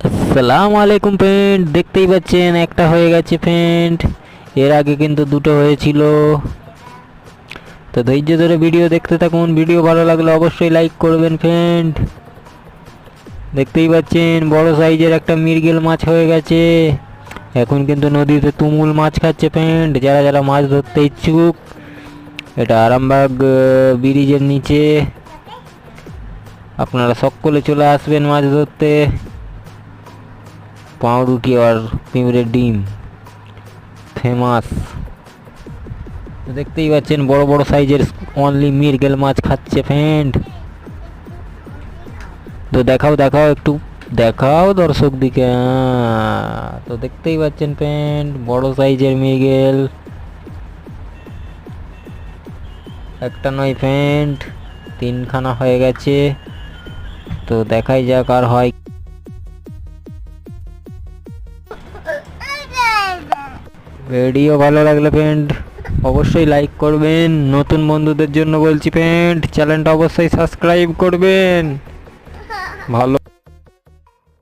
আসসালামু আলাইকুম ফ্রেন্ড, দেখতেই পাচ্ছেন একটা হয়ে গেছে ফ্রেন্ড। এর আগে কিন্তু দুটো হয়েছিল। তো ধৈর্য ধরে ভিডিও দেখতে থাকুন, ভিডিও ভালো লাগলে অবশ্যই লাইক করবেন ফ্রেন্ড। দেখতেই পাচ্ছেন বড় সাইজের একটা মৃগেল মাছ হয়ে গেছে। এখন কিন্তু নদীতে তুমুল মাছ খাচ্ছে ফ্রেন্ড। যারা যারা মাছ ধরতে ইচ্ছুক, এটা আরামবাগ ব্রিজের নিচে, আপনারা সকলে চলে আসবেন মাছ ধরতে। পাউরুটি আর পিঁপড়ের ডিম ফেমাস। দেখতেই পাচ্ছেন বড় বড় সাইজের অনলি মৃগেল মাছ খাচ্ছে ফ্রেন্ড। তো দেখাও দেখাও একটু দেখাও দর্শক দিকে। তো দেখতেই পাচ্ছেন ফ্রেন্ড বড় সাইজের মৃগেল, একটা নয় ফ্রেন্ড, তিনখানা হয়ে গেছে। তো দেখাই যাক আর হয়। ভিডিও ভালো লাগলে ফ্রেন্ড অবশ্যই লাইক করবেন। নতুন বন্ধুদের জন্য বলছি ফ্রেন্ড, চ্যানেলটা অবশ্যই সাবস্ক্রাইব করবেন। ভালো